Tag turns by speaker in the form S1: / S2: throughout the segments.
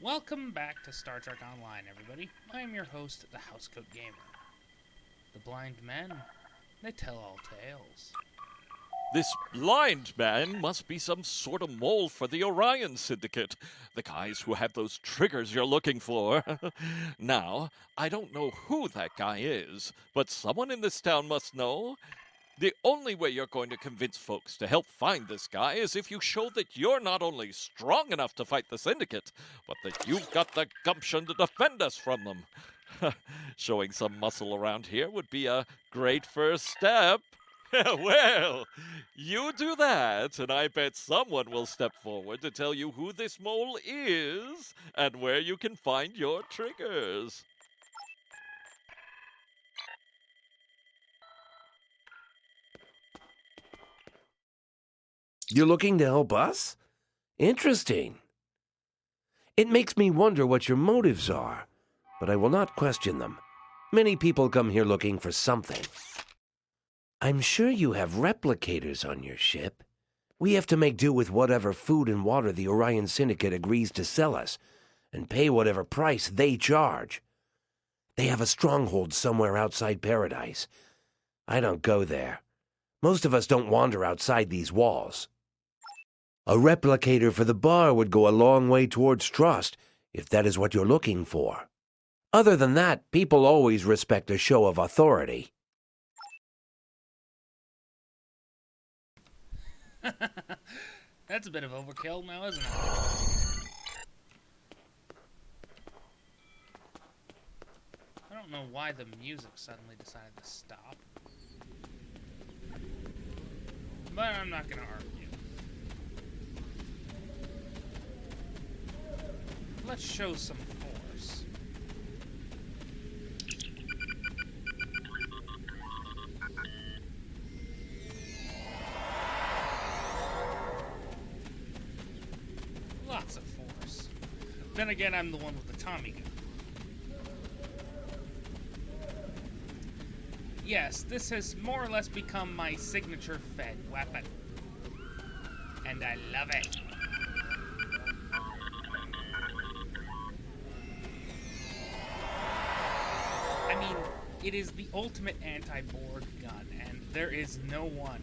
S1: Welcome back to Star Trek Online, everybody. I am your host, the Housecoat Gamer. The blind men, they tell all tales.
S2: This blind man must be some sort of mole for the Orion Syndicate. The guys who have those triggers you're looking for. Now, I don't know who that guy is, but someone in this town must know. The only way you're going to convince folks to help find this guy is if you show that you're not only strong enough to fight the Syndicate, but that you've got the gumption to defend us from them. Showing some muscle around here would be a great first step. Well, you do that, and I bet someone will step forward to tell you who this mole is and where you can find your triggers.
S3: You're looking to help us? Interesting. It makes me wonder what your motives are, but I will not question them. Many people come here looking for something. I'm sure you have replicators on your ship. We have to make do with whatever food and water the Orion Syndicate agrees to sell us, and pay whatever price they charge. They have a stronghold somewhere outside Paradise. I don't go there. Most of us don't wander outside these walls. A replicator for the bar would go a long way towards trust, if that is what you're looking for. Other than that, people always respect a show of authority.
S1: That's a bit of overkill now, isn't it? I don't know why the music suddenly decided to stop. But I'm not going to argue. Let's show some force. Lots of force. Then again, I'm the one with the Tommy gun. Yes, this has more or less become my signature Fed weapon. And I love it. I mean, it is the ultimate anti-Borg gun, and there is no one.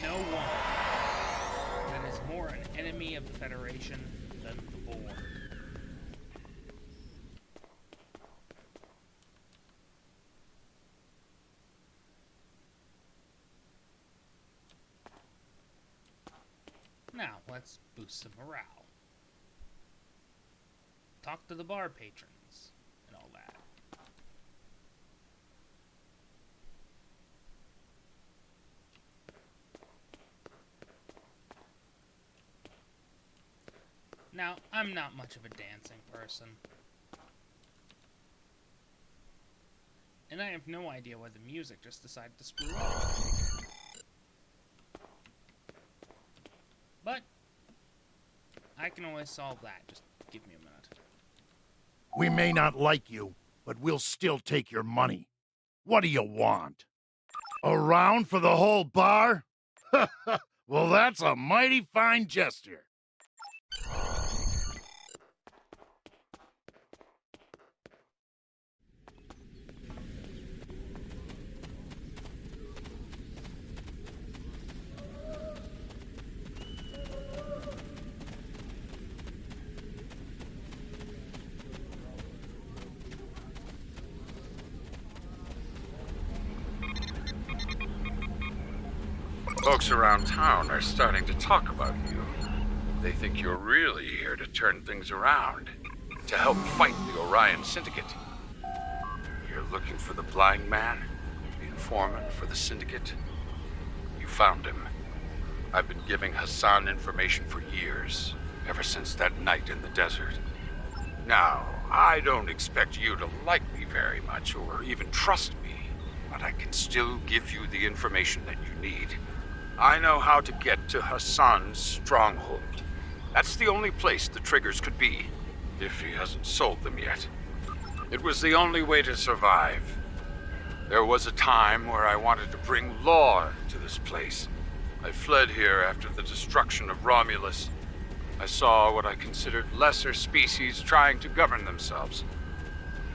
S1: No one that is more an enemy of the Federation than the Borg. Now, let's boost some morale. Talk to the bar patrons and all that. Now, I'm not much of a dancing person. And I have no idea why the music just decided to screw up. But I can always solve that. Just give me a minute.
S4: We may not like you, but we'll still take your money. What do you want? A round for the whole bar? Well, that's a mighty fine gesture.
S5: Folks around town are starting to talk about you. They think you're really here to turn things around, to help fight the Orion Syndicate. You're looking for the blind man, the informant for the Syndicate. You found him. I've been giving Hassan information for years, ever since that night in the desert. Now, I don't expect you to like me very much or even trust me, but I can still give you the information that you need. I know how to get to Hassan's stronghold. That's the only place the triggers could be, if he hasn't sold them yet. It was the only way to survive. There was a time where I wanted to bring law to this place. I fled here after the destruction of Romulus. I saw what I considered lesser species trying to govern themselves.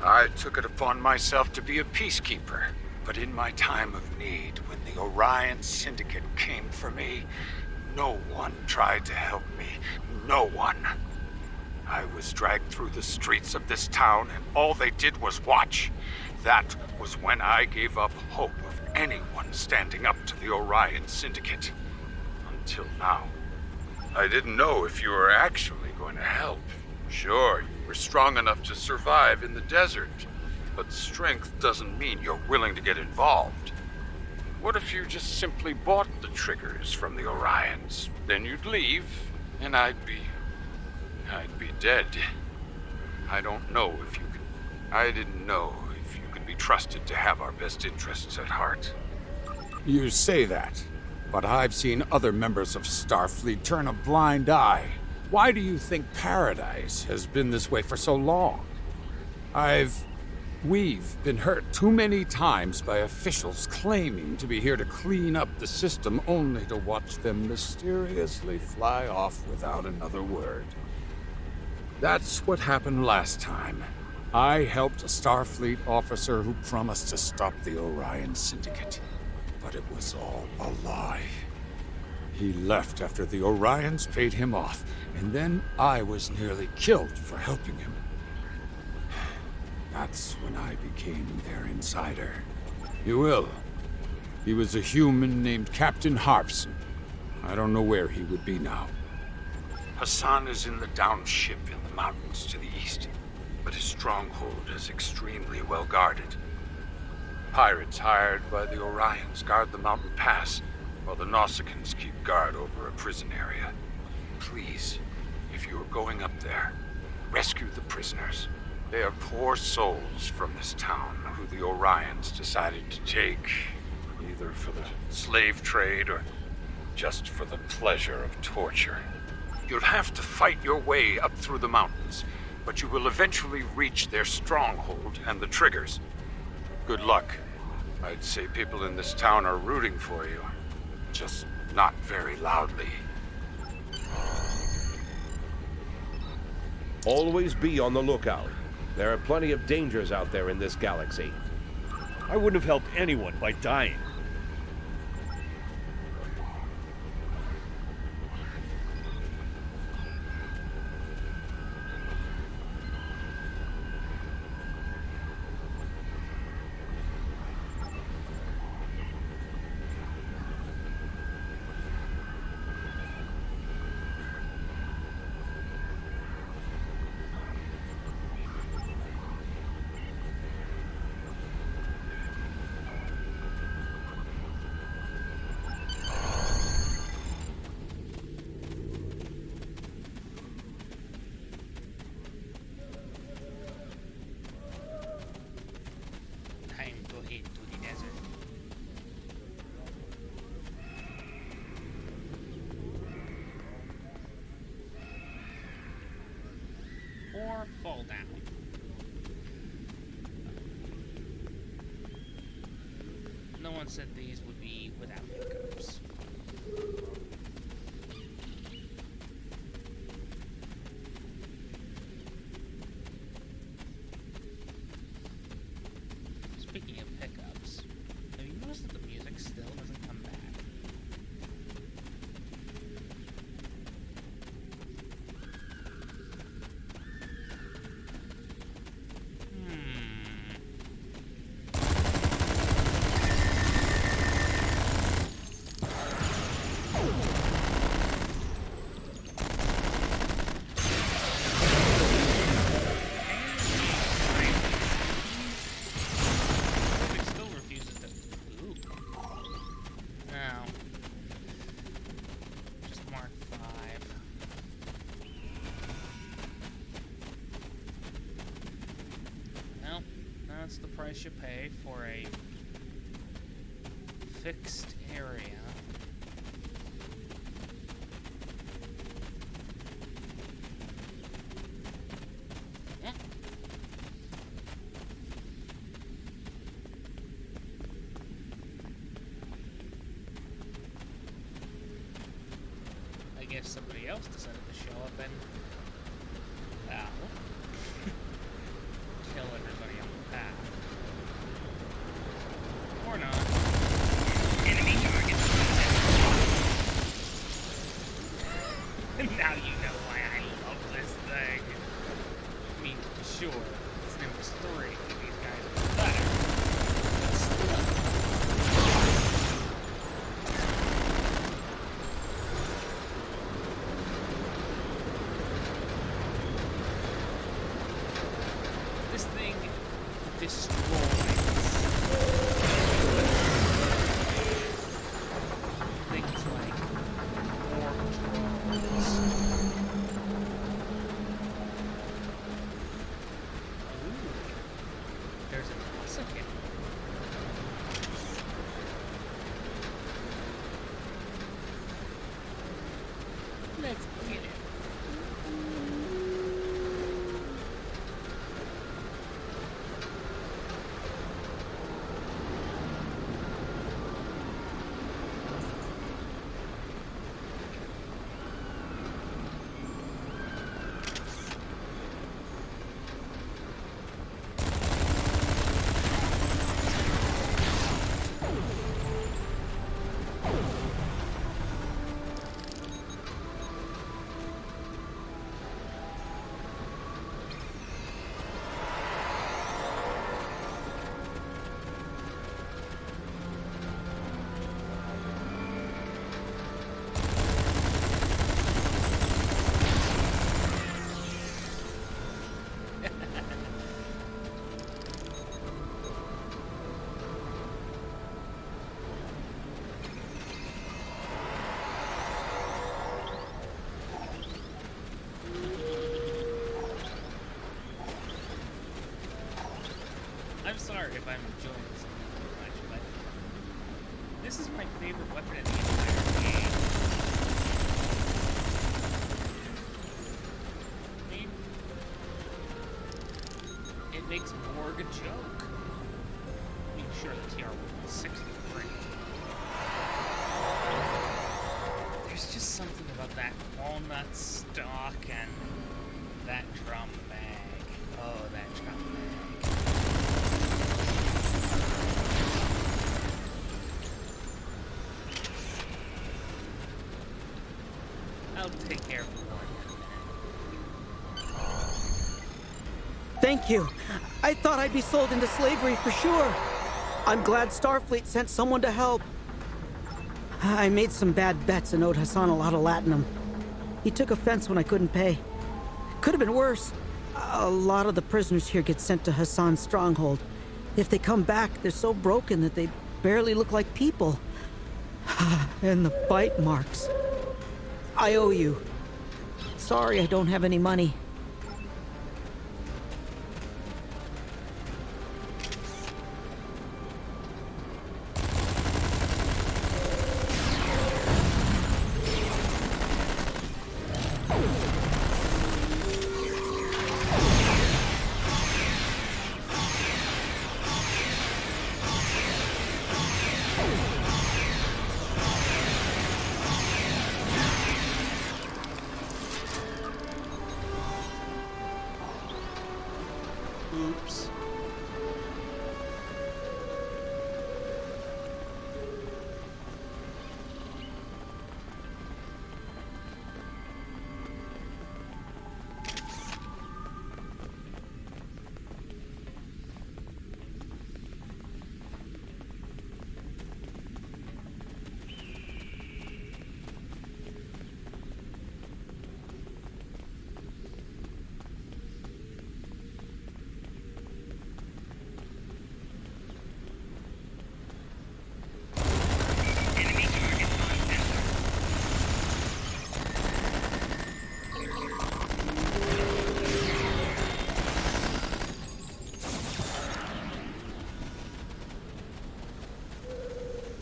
S5: I took it upon myself to be a peacekeeper, but in my time of need, when the Orion Syndicate came for me, no one tried to help me. No one. I was dragged through the streets of this town, and all they did was watch. That was when I gave up hope of anyone standing up to the Orion Syndicate. Until now. I didn't know if you were actually going to help. Sure, you were strong enough to survive in the desert, but strength doesn't mean you're willing to get involved. What if you just simply bought the triggers from the Orions? Then you'd leave, and I'd be dead. I don't know if you could... I didn't know if you could be trusted to have our best interests at heart.
S6: You say that, but I've seen other members of Starfleet turn a blind eye. Why do you think Paradise has been this way for so long? We've been hurt too many times by officials claiming to be here to clean up the system, only to watch them mysteriously fly off without another word. That's what happened last time. I helped a Starfleet officer who promised to stop the Orion Syndicate, but it was all a lie. He left after the Orions paid him off, and then I was nearly killed for helping him. That's when I became their insider. You will. He was a human named Captain Harpson. I don't know where he would be now.
S5: Hassan is in the downed ship in the mountains to the east, but his stronghold is extremely well guarded. Pirates hired by the Orions guard the mountain pass, while the Nausicaans keep guard over a prison area. Please, if you are going up there, rescue the prisoners. They are poor souls from this town who the Orions decided to take, either for the slave trade or just for the pleasure of torture. You'll have to fight your way up through the mountains, but you will eventually reach their stronghold and the triggers. Good luck. I'd say people in this town are rooting for you, just not very loudly.
S3: Always be on the lookout. There are plenty of dangers out there in this galaxy.
S7: I wouldn't have helped anyone by dying.
S1: Time to head to the desert. Or fall down. No one said these would be without hiccups. Speaking of hiccups, have you noticed that the music still doesn't come back? It still refuses to. Ooh. No. Just Mark 5. Well, that's the price you pay for a fixed area. if somebody else decided to show up and, well, kill everybody on the path. Or not. Enemy target. Now you know why I love this thing. I mean, sure, its name was 3, these guys are better. But still. This thing destroys things like warp drones. Ooh, there's a second. Let's get it. I'm sorry if I'm enjoying this too much, but this is my favorite weapon in the entire game. I mean, it makes Morg a joke. I mean, sure, the TR was 63. There's just something about that walnut stalk and that drum bag. Oh, that drum bag. I'll take care of the one in a minute.
S8: Thank you. I thought I'd be sold into slavery for sure. I'm glad Starfleet sent someone to help. I made some bad bets and owed Hassan a lot of latinum. He took offense when I couldn't pay. Could have been worse. A lot of the prisoners here get sent to Hassan's stronghold. If they come back, they're so broken that they barely look like people. And the bite marks. I owe you. Sorry I don't have any money.
S1: Oops.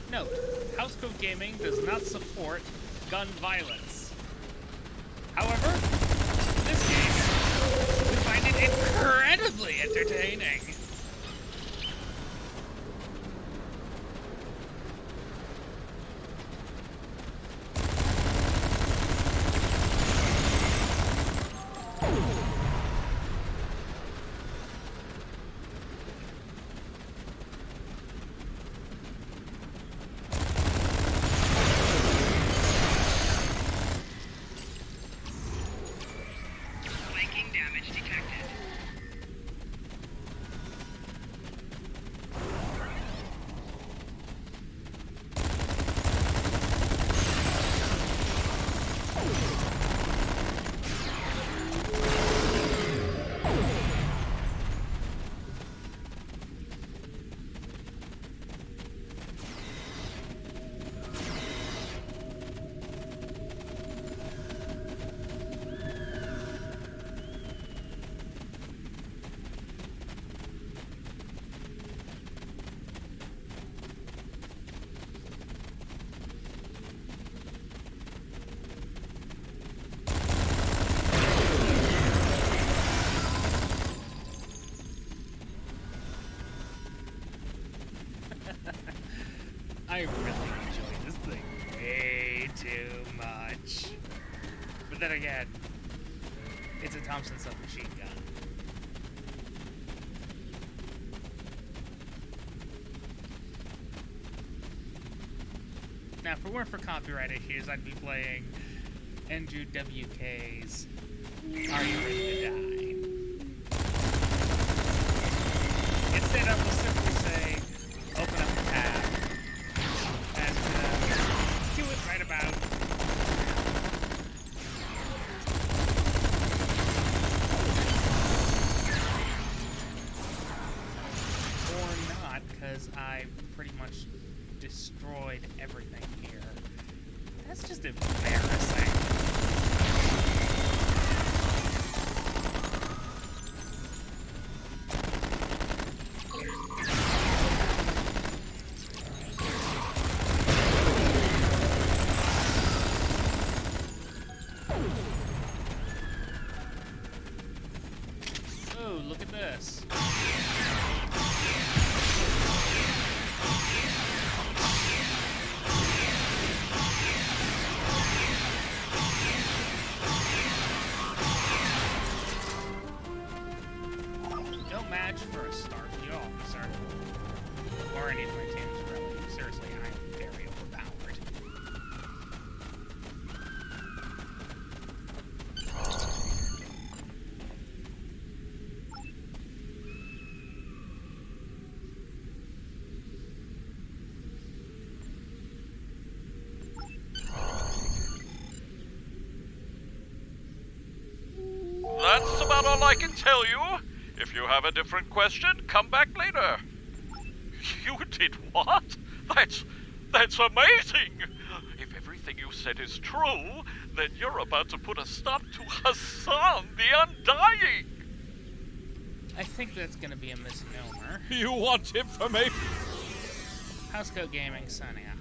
S1: Note, Housecode Gaming does not support gun violence. However, in this game, we find it incredibly entertaining. I really enjoyed this thing way too much. But then again, it's a Thompson submachine gun. Now, if it weren't for copyright issues, I'd be playing Andrew WK's Are You Ready to Die? Instead, I will simply say, open up the tab, and do it right about. Or not, because I pretty much destroyed everything here. That's just embarrassing. Oh, look at this. No match for a Starfleet officer. Or any of my teams, really. Seriously, I am very overpowered.
S2: That's about all I can tell you. If you have a different question, come back later. You did what? That's amazing! If everything you said is true, then you're about to put a stop to Hassan the Undying!
S1: I think that's gonna be a misnomer.
S2: You want information?
S1: Housecoat Gaming signing off.